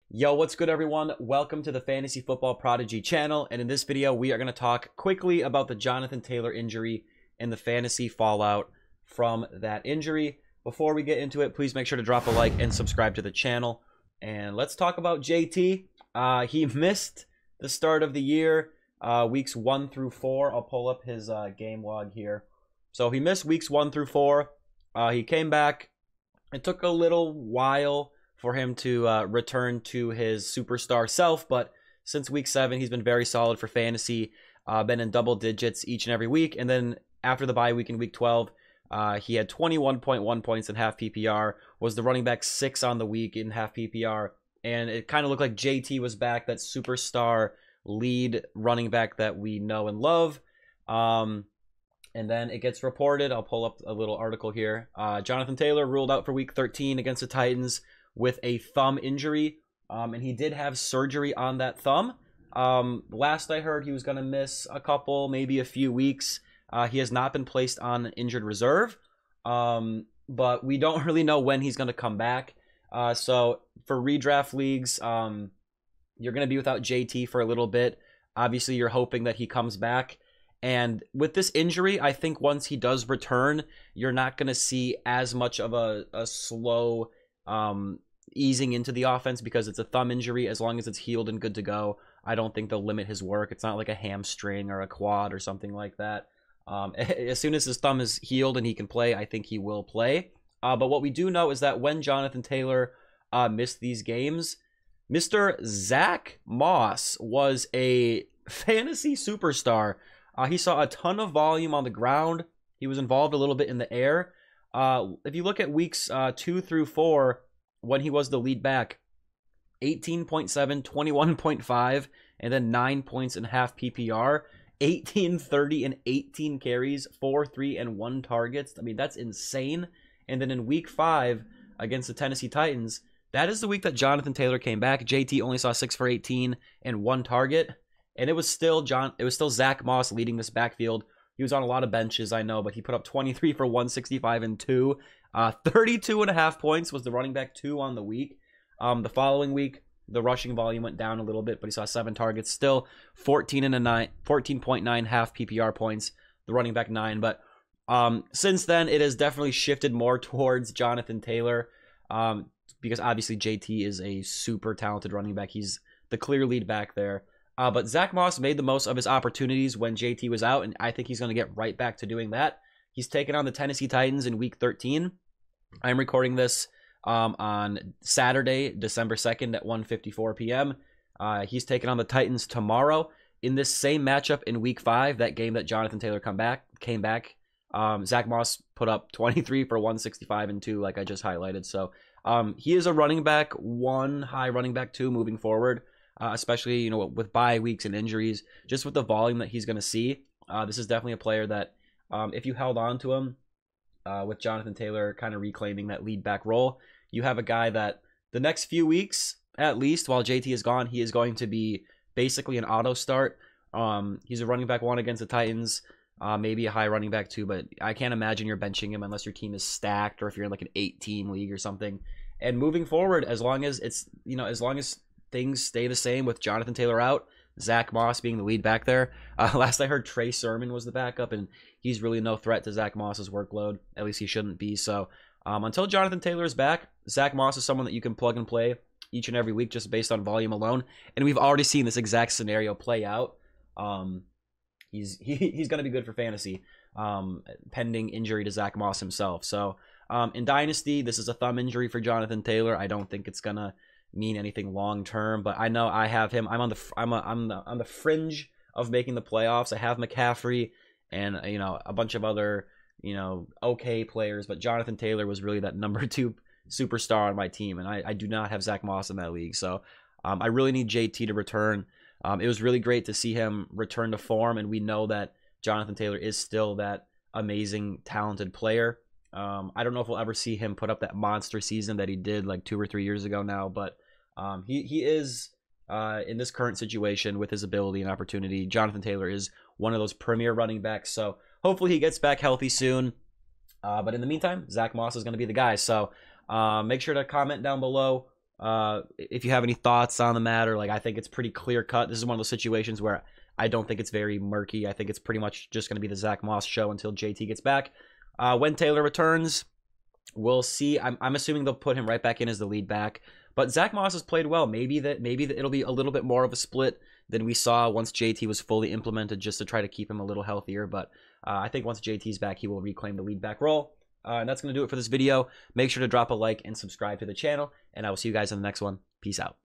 Yo, what's good, everyone? Welcome to the Fantasy Football Prodigy channel, and in this video, we are going to talk quickly about the Jonathan Taylor injury and the fantasy fallout from that injury. Before we get into it, please make sure to drop a like and subscribe to the channel. And let's talk about JT. He missed the start of the year, weeks 1 through 4. I'll pull up his game log here. So he missed weeks 1 through 4. He came back. It took a little while for him to return to his superstar self, but since week 7, he's been very solid for fantasy, been in double digits each and every week, and then after the bye week in week 12, he had 21.1 points in half PPR, was the running back 6 on the week in half PPR, and it kind of looked like JT was back, that superstar lead running back that we know and love. And then it gets reported, I'll pull up a little article here, Jonathan Taylor ruled out for week 13 against the Titans with a thumb injury, and he did have surgery on that thumb. Last I heard, he was going to miss a couple, maybe a few weeks. He has not been placed on injured reserve, but we don't really know when he's going to come back. So for redraft leagues, you're going to be without JT for a little bit. Obviously, you're hoping that he comes back. And with this injury, I think once he does return, you're not going to see as much of a slow easing into the offense because it's a thumb injury. As long as it's healed and good to go, I don't think they'll limit his work. It's not like a hamstring or a quad or something like that. As soon as his thumb is healed and he can play, I think he will play. But what we do know is that when Jonathan Taylor missed these games, Mr. Zack Moss was a fantasy superstar. He saw a ton of volume on the ground. He was involved a little bit in the air. If you look at weeks 2 through 4, when he was the lead back, 18.7, 21.5, and then 9 points in half PPR, 18, 30, and 18 carries, 4, 3, and 1 targets. I mean, that's insane. And then in week 5 against the Tennessee Titans, that is the week that Jonathan Taylor came back. JT only saw 6 for 18 and 1 target. And it was still Zack Moss leading this backfield. He was on a lot of benches, I know, but he put up 23 for 165 and 2. 32.5 points was the running back 2 on the week. The following week, the rushing volume went down a little bit, but he saw 7 targets. Still 14.9 half PPR points, the running back 9. But since then, it has definitely shifted more towards Jonathan Taylor because obviously JT is a super talented running back. He's the clear lead back there. But Zack Moss made the most of his opportunities when JT was out, and I think he's going to get right back to doing that. He's taken on the Tennessee Titans in Week 13. I'm recording this on Saturday, December 2nd at 1:54 p.m. He's taking on the Titans tomorrow. In this same matchup in Week 5, that game that Jonathan Taylor came back, Zack Moss put up 23 for 165 and 2, like I just highlighted. So he is a running back 1, high running back 2 moving forward. Especially, with bye weeks and injuries, just with the volume that he's going to see. This is definitely a player that, if you held on to him, with Jonathan Taylor kind of reclaiming that lead back role, you have a guy that the next few weeks, at least, while JT is gone, he is going to be basically an auto start. He's a running back 1 against the Titans, maybe a high running back 2, but I can't imagine you're benching him unless your team is stacked or if you're in like an 8-team league or something. And moving forward, as long as it's, as long as things stay the same with Jonathan Taylor out, Zack Moss being the lead back there. Last I heard, Trey Sermon was the backup, and he's really no threat to Zack Moss's workload. At least he shouldn't be. So until Jonathan Taylor is back, Zack Moss is someone that you can plug and play each and every week just based on volume alone. And we've already seen this exact scenario play out. He's going to be good for fantasy, pending injury to Zack Moss himself. So in Dynasty, this is a thumb injury for Jonathan Taylor. I don't think it's going to mean anything long term, but I know I have him. I'm on the fringe of making the playoffs. I have McCaffrey and a bunch of other okay players, but Jonathan Taylor was really that number 2 superstar on my team, and I do not have Zack Moss in that league. So I really need JT to return. It was really great to see him return to form, and we know that Jonathan Taylor is still that amazing, talented player. I don't know if we'll ever see him put up that monster season that he did like 2 or 3 years ago now, but he is, in this current situation with his ability and opportunity, Jonathan Taylor is one of those premier running backs. So hopefully he gets back healthy soon. But in the meantime, Zack Moss is going to be the guy. So make sure to comment down below If you have any thoughts on the matter, like I think it's pretty clear cut. This is one of those situations where I don't think it's very murky. I think it's pretty much just going to be the Zack Moss show until JT gets back. When Taylor returns, we'll see. I'm assuming they'll put him right back in as the lead back. But Zack Moss has played well. Maybe that it'll be a little bit more of a split than we saw once JT was fully implemented, just to try to keep him a little healthier. But I think once JT's back, he will reclaim the lead back role. And that's going to do it for this video. Make sure to drop a like and subscribe to the channel. And I will see you guys in the next one. Peace out.